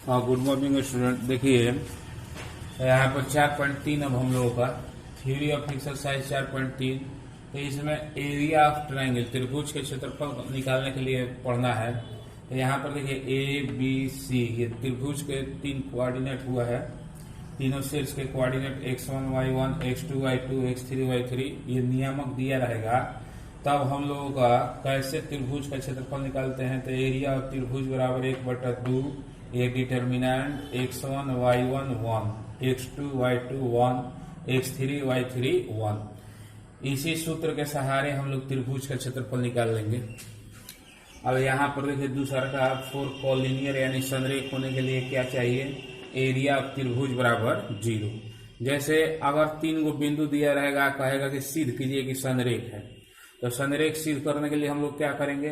हाँ, good morning student. देखिए यहाँ पर 4.3 अब हम लोगों का थ्योरी ऑफ एक्सरसाइज 4.3। तो इसमें एरिया ऑफ ट्रायंगल त्रिभुज के क्षेत्रफल निकालने के लिए पढ़ना है। तो यहाँ पर देखिए ए बी सी ये त्रिभुज के 3 कोऑर्डिनेट हुआ है। तीनों शीर्ष के coordinate x1 y1 x2 y2 x3 y3 ये नियामक दिया रहेगा। तब हम लोगों का कैसे त्रिभुज का क्षेत्रफल निकालते हैं। तो एरिया ऑफ त्रिभुज बराबर 1/2 ये determinant x1 y1 1 x2 y2 1 x3 y3 1। इसी सूत्र के सहारे हम लोग त्रिभुज का क्षेत्रफल निकाल लेंगे। अब यहाँ पर देखिए दूसरा का फोर कोलिनियर यानी संरेख होने के लिए क्या चाहिए, एरिया ऑफ त्रिभुज बराबर 0। जैसे अगर 3 गो बिंदु दिया रहेगा, कहेगा कि सिद्ध कीजिए कि संरेख है, तो संरेख सिद्ध करने के लिए हम लोग क्या करेंगे,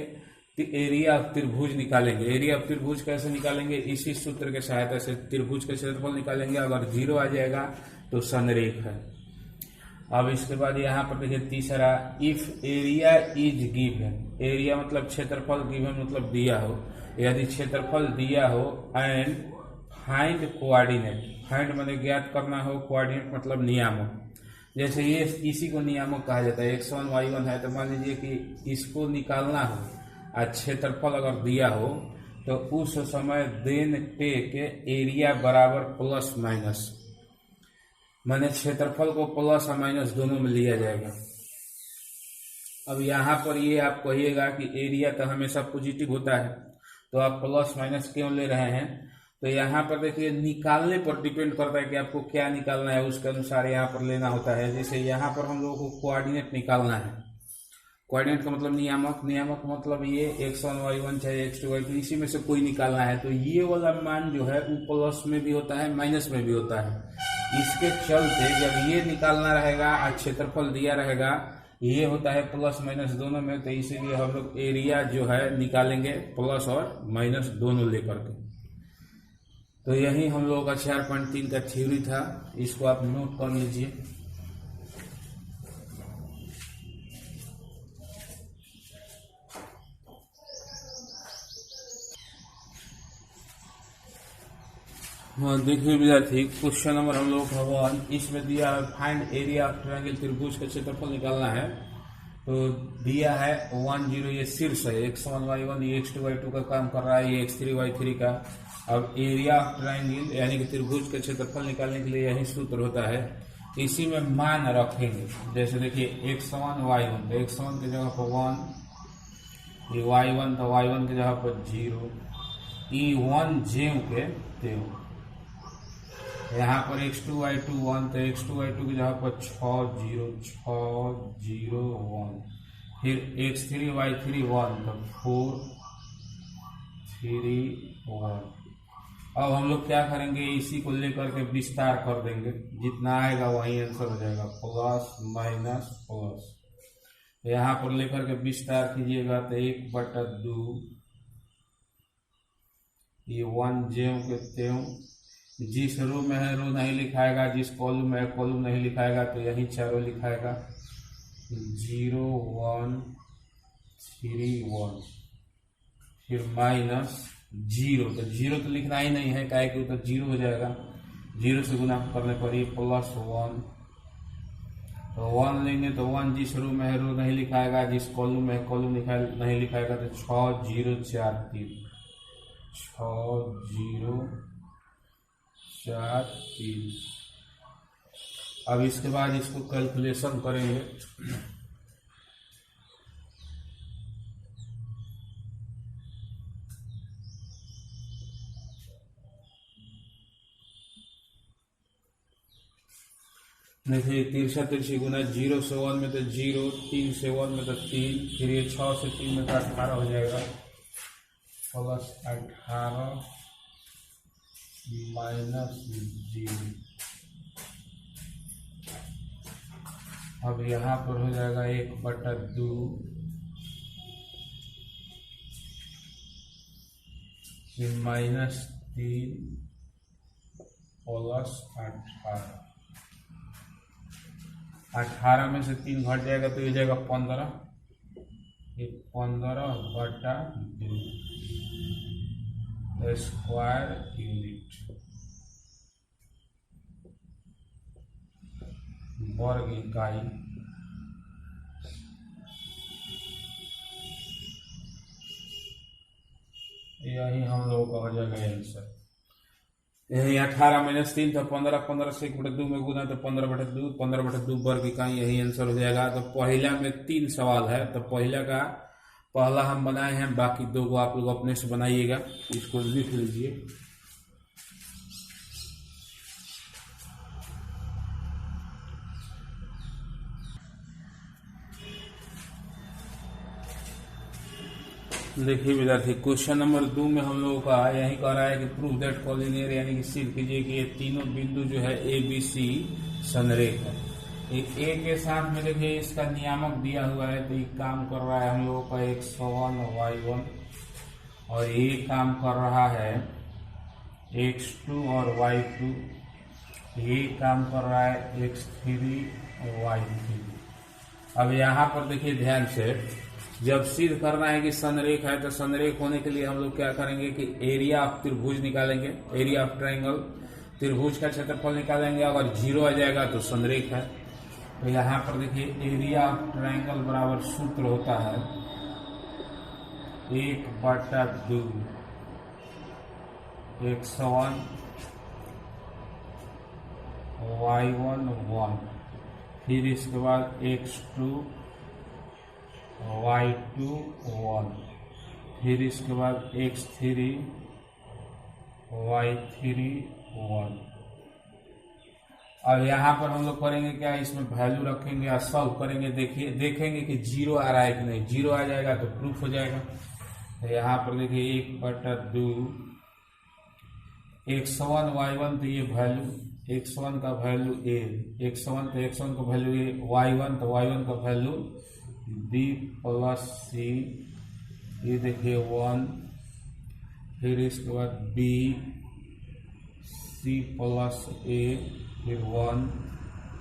एरिया ऑफ त्रिभुज निकालेंगे। एरिया ऑफ त्रिभुज कैसे निकालेंगे, इसी सूत्र के सहायता से त्रिभुज का क्षेत्रफल निकालेंगे। अगर 0 आ जाएगा तो संरेख है। अब इसके बाद यहाँ पर देखिए तीसरा, if area is given, area मतलब क्षेत्रफल, गिवन मतलब दिया हो। यदि क्षेत्रफल दिया हो एंड फाइंड कोऑर्डिनेट, फाइंड मतलब ज्ञात करना हो, कोऑर्डिनेट मतलब नियामक। जैसे ये इसी को नियामक कहा जाता है। x1 y1 है तो मान लीजिए कि इसको निकालना हो और क्षेत्रफल अगर दिया हो तो उस समय देन टेक एरिया बराबर प्लस माइनस, माने क्षेत्रफल को प्लस और माइनस दोनों में लिया जाएगा। अब यहाँ पर ये आप कहिएगा कि एरिया तो हमेशा पॉजिटिव होता है, तो आप प्लस माइनस क्यों ले रहे हैं। तो यहाँ पर देखिए निकालने पर डिपेंड करता है कि आपको क्या निकालना है, उसके अनुसार यहाँ पर लेना होता है। जैसे यहाँ पर हम लोगों को कोऑर्डिनेट निकालना है, कोऑर्डिनेट का मतलब नियामक, नियामक मतलब ये x1 y1 चाहे x2 y2 इसी में से कोई निकालना है। तो ये वाला मान जो है वो प्लस में भी होता है माइनस में भी होता है। इसके चलते जब ये निकालना रहेगा और क्षेत्रफल दिया रहेगा, ये होता है प्लस माइनस दोनों में, तो इसीलिए हम लोग एरिया जो है निकालेंगे प्लस और माइनस दोनों लेकर के। तो यही हम लोगों का 4.3 का थ्योरी था, इसको आप नोट कर लीजिए। हाँ देखिए विद्यार्थी, क्वेश्चन नंबर हम लोग का 1, इसमें दिया है फाइंड एरिया ऑफ ट्रायंगल, त्रिभुज का क्षेत्रफल निकालना है। तो दिया है 1 0 ये शीर्ष है, x1 y1 ये x2 y2 का काम कर रहा है, ये x3 y3 का। अब एरिया ऑफ ट्रायंगल यानी कि त्रिभुज का क्षेत्रफल निकालने के लिए यही सूत्र होता है। इसी में मान रखेंगे। जैसे देखिए x1 y1, तो x1 की जगह पर 1, ये y1 तो y1 की जगह पर 0, e1 ज्यों के त्यों। यहाँ पर x2 y2 1, तो x2 y2 की जगह पर 6 0 6 0 1, फिर x3 y3 1, तो 4 3 1। अब हम लोग क्या करेंगे, इसी को लेकर के विस्तार कर देंगे, जितना आएगा वही आंसर हो जाएगा, प्लस माइनस प्लस। यहाँ पर लेकर के विस्तार कीजिएगा तो 1/2 ये 1 ज्यों के त्यों। जिस रो में है रो नहीं लिखाएगा, जिस कॉलम में है कॉलम नहीं लिखाएगा, तो यही चारों लिखाएगा 0 1 3 1, फिर माइनस 0, तो 0 तो लिखना ही नहीं है, काहे कि तो 0 हो जाएगा। 0 से गुना करने पर ये प्लस 1, तो 1 लेंगे तो 1 जिस रो में है रो नहीं लिखाएगा, जिस कॉलम में है कॉलम नहीं लिखाएगा, तो 6 0 4 3 6 0 4 3। अब इसके बाद इसको कैलकुलेशन करेंगे। देखिए 63 3 गुना 0 से 1 में तो 0, 3 से 1 में तो 3, फिर ये 6 से 3 में तो 18 हो जाएगा, प्लस 18 माइनस 0। अब यहाँ पर हो जाएगा 1/2 माइनस 3 प्लस 18। 18 में से 3 घट जाएगा तो ये जाएगा 15, ये 15/2। स्क्वायर यूनिट, वर्ग इकाई। यही हम लोगों का हो जाएगा आंसर। यही 18-3 तो 15, 15 से 1/2 में गुना तो 15/2, 15/2 वर्ग इकाई, यही आंसर हो जाएगा। तो पहला में 3 सवाल है, तो पहला हम बनाए हैं, बाकी 2 को आप लोग अपने से बनाइएगा। इसको लिख लीजिए। देखिए विद्यार्थी, क्वेश्चन नंबर 2 में हम लोगों का यही कह रहा है कि प्रूव दैट कॉलिनियर, यानी कि सिद्ध कीजिए कि ये तीनों बिंदु जो है ए बी सी संरेख है। ए के साथ में देखिए इसका नियामक दिया हुआ है, तो ये काम कर रहा है हम लोगों का x1 y1, और ये काम कर रहा है x2 और y2, ये काम कर रहा है x3 और y3। अब यहाँ पर देखिए ध्यान से, जब सिद्ध करना है कि संरेख है, तो संरेख होने के लिए हम लोग क्या करेंगे कि एरिया ऑफ त्रिभुज निकालेंगे, एरिया ऑफ ट्रायंगल, त्रिभुज का क्षेत्रफल निकालेंगे। अगर 0 आ जाएगा तो संरेख है। तो यहाँ पर देखिए एरिया ऑफ ट्रायंगल बराबर सूत्र होता है 1/2 x1 y1 1, फिर इसके बाद x2 y2 1, फिर इसके बाद x3 y3 1। अब यहाँ पर हम लोग करेंगे क्या, इसमें वैल्यू रखेंगे और सॉल्व करेंगे। देखिए देखेंगे कि 0 आ रहा है कि नहीं। 0 आ जाएगा तो प्रूफ हो जाएगा। तो यहाँ पर देखिए 1/2 x1 y1, तो ये वैल्यू x1 का वैल्यू a, x1 तो x1 का वैल्यू a, y1 तो y1 का वैल्यू b प्लस c, ये देखिए 1, फिर इसके बाद b c प्लस a, फिर 1,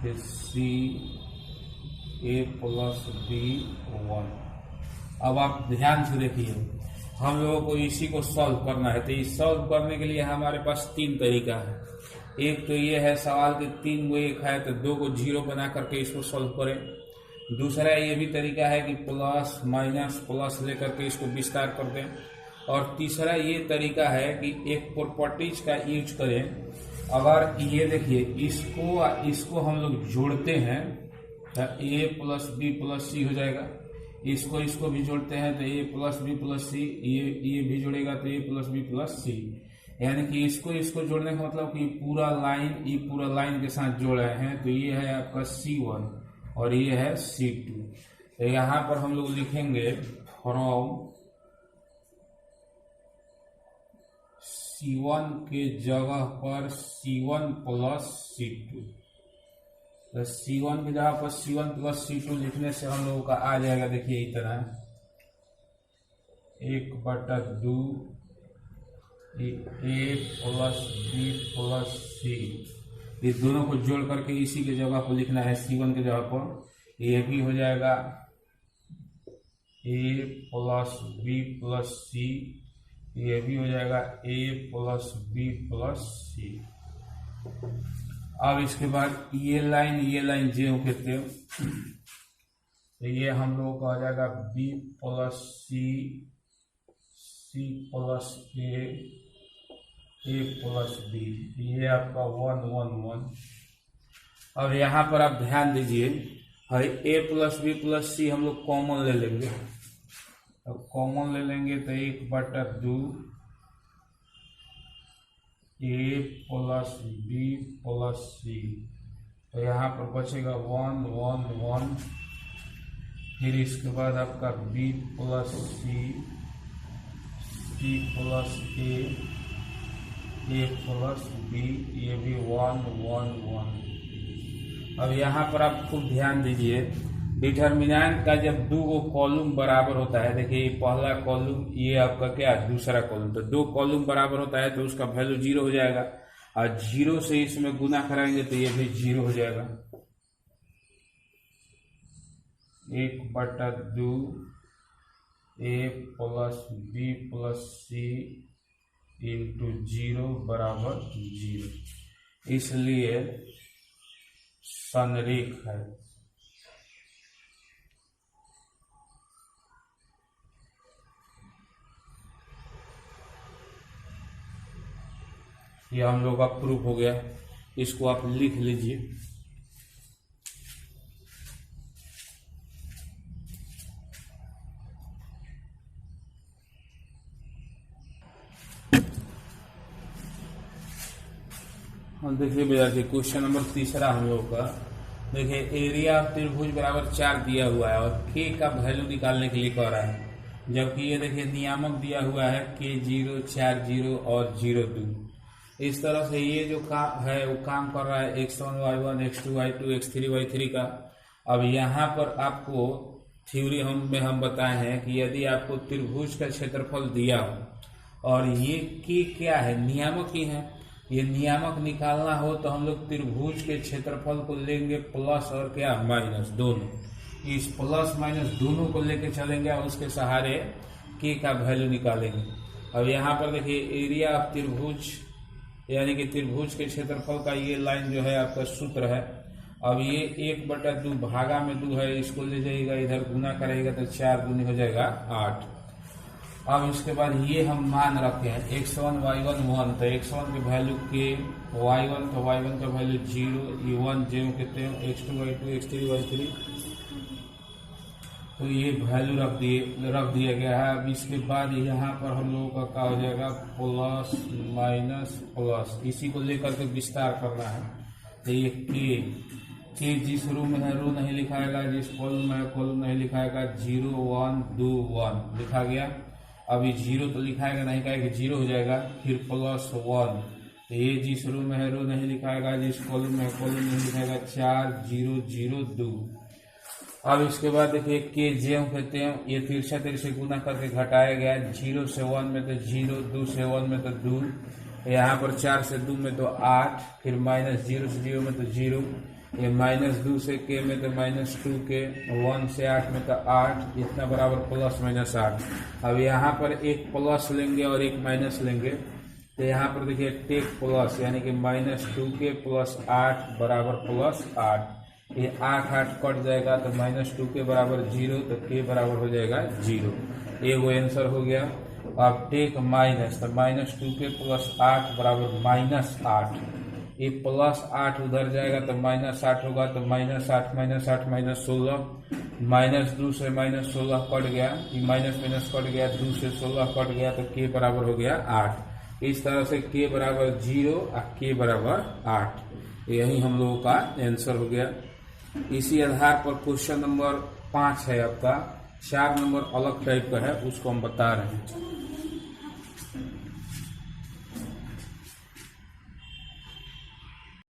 फिर c a प्लस b 1। अब आप ध्यान से देखिए, हम लोगों को इसी को सॉल्व करना है। तो इस सॉल्व करने के लिए हमारे पास 3 तरीका है। एक तो ये है, सवाल के 3 को एक है तो 2 को 0 बना करके इसको सॉल्व करें। दूसरा ये भी तरीका है कि प्लस माइनस प्लस लेकर के इसको विस्तार कर दें। और तीसरा ये तरीका है कि एक प्रॉपर्टीज का यूज करें। अगर ये देखिए इसको हम लोग जोड़ते हैं तो a प्लस बी प्लस सी हो जाएगा। इसको भी जोड़ते हैं तो a प्लस बी प्लस सी, ये भी जोड़ेगा तो a प्लस बी प्लस सी। यानी कि इसको जोड़ने का मतलब कि पूरा लाइन के साथ जोड़े हैं। तो ये है आपका C1 और ये है C2। तो यहाँ पर हम लोग लिखेंगे फ्रॉम C1 के जगह पर C1 प्लस C2। तो C1 की जगह पर C1 प्लस C2 लिखने से हम लोगों का आ जाएगा, देखिए इतना 1/2 a plus b plus c। ये दोनों को जोड़ करके इसी के जगह पर लिखना है, C1 के जगह पर। ये भी हो जाएगा a plus b plus c, ये भी हो जाएगा a plus b plus c। अब इसके बाद ये लाइन ज्यों के त्यों, तो ये हम लोगों का हो जाएगा b plus c plus a plus b, ये आपका 1 1 1। अब यहाँ पर आप ध्यान दीजिए, a plus b plus c हम लोग कॉमन ले लेंगे। अब कॉमन ले लेंगे तो 1/2 a plus b plus c, तो यहाँ पर बचेगा 1 1 1। फिर इसके बाद आपका b plus c plus a plus b, ये भी 1 1 1। अब यहाँ पर आप खूब ध्यान दीजिए, डिटर्मिनेंट का जब 2 कॉलम बराबर होता है, देखिए पहला कॉलम, ये आपका क्या दूसरा कॉलम, तो 2 कॉलम बराबर होता है तो उसका वैल्यू 0 हो जाएगा। और 0 से इसमें गुना कराएंगे तो ये भी 0 हो जाएगा। 1/2 a plus b plus c, into 0 बराबर 0, इसलिए संरेख है। यह हम लोग का प्रूफ हो गया, इसको आप लिख लीजिए। और देखिए विद्यार्थी क्वेश्चन नंबर तीसरा हम लोग का, देखिए एरिया ऑफ त्रिभुज बराबर 4 दिया हुआ है और के का वैल्यू निकालने के लिए कह रहा है, जबकि ये देखिए नियामक दिया हुआ है के 0, 4, 0 और 0, 2। इस तरह से ये जो काम है वो काम कर रहा है x1 y1 x2 y2 x3 y3 का। अब यहाँ पर आपको थ्योरी हम बताए हैं कि यदि आपको त्रिभुज का क्षेत्रफल दिया हो और ये के क्या है, नियामक ही है, ये नियामक निकालना हो तो हम लोग त्रिभुज के क्षेत्रफल को लेंगे प्लस और क्या माइनस दोनों, इस प्लस माइनस दोनों को लेके चलेंगे और उसके सहारे के का वैल्यू निकालेंगे। अब यहाँ पर देखिए एरिया ऑफ त्रिभुज यानी कि त्रिभुज के क्षेत्रफल का ये लाइन जो है आपका सूत्र है। अब ये 1/2 भागा में 2 है, इसको ले जाइएगा इधर गुना करेगा तो 4 दूनी हो जाएगा 8। अब इसके बाद ये हम मान रखे हैं x1 y1 1, तो x1 की वैल्यू के, y1 तो y1 का वैल्यू 0, ये 1 0 कहते हैं, x2 y2 x3 y3, तो ये वैल्यू रख दिया गया है। अब इसके बाद यहाँ पर हम लोगों का क्या हो जाएगा प्लस माइनस प्लस, इसी को लेकर के विस्तार करना है। तो ये के जिस रो में है रो नहीं लिखाएगा, जिस कॉलम में है कॉलम नहीं लिखाएगा, 0 1 2 1 लिखा गया। अभी 0 तो लिखाएगा नहीं, कहेगा 0 हो जाएगा, फिर प्लस 1, तो ये जिस रो में है रो नहीं लिखाएगा, जिस कॉलम में है कॉलम नहीं लिखाएगा, 4 0 0 2। अब इसके बाद देखिए के जे कहते हैं, ये तिरछा से गुना करके घटाया गया, 0 से 1 में तो 0, 2 से 1 में तो 2, यहाँ पर 4 से 2 में तो 8, फिर माइनस 0 से 0 में तो 0, ये माइनस 2 से के में तो माइनस 2 के, 1 से 8 में तो 8, इतना बराबर प्लस माइनस 8। अब यहाँ पर एक प्लस लेंगे और एक माइनस लेंगे, तो यहाँ पर देखिए टेक प्लस यानी कि -2k + 8 बराबर प्लस 8, ये 8 8 कट जाएगा तो -2 के बराबर 0, तो के बराबर हो जाएगा 0, ये वो आंसर हो गया। अब टेक माइनस, तो -2k + 8 बराबर -8, ये +8 उधर जाएगा तो -8 होगा, तो -8 -16, -2 से -16 कट गया, ये माइनस कट गया, 2 से 16 कट गया, तो के बराबर हो गया 8। इस तरह से के बराबर 0 और के बराबर 8, यही हम लोगों का आंसर हो गया। इसी आधार पर क्वेश्चन नंबर 5 है आपका, 4 नंबर अलग टाइप का है, उसको हम बता रहे हैं।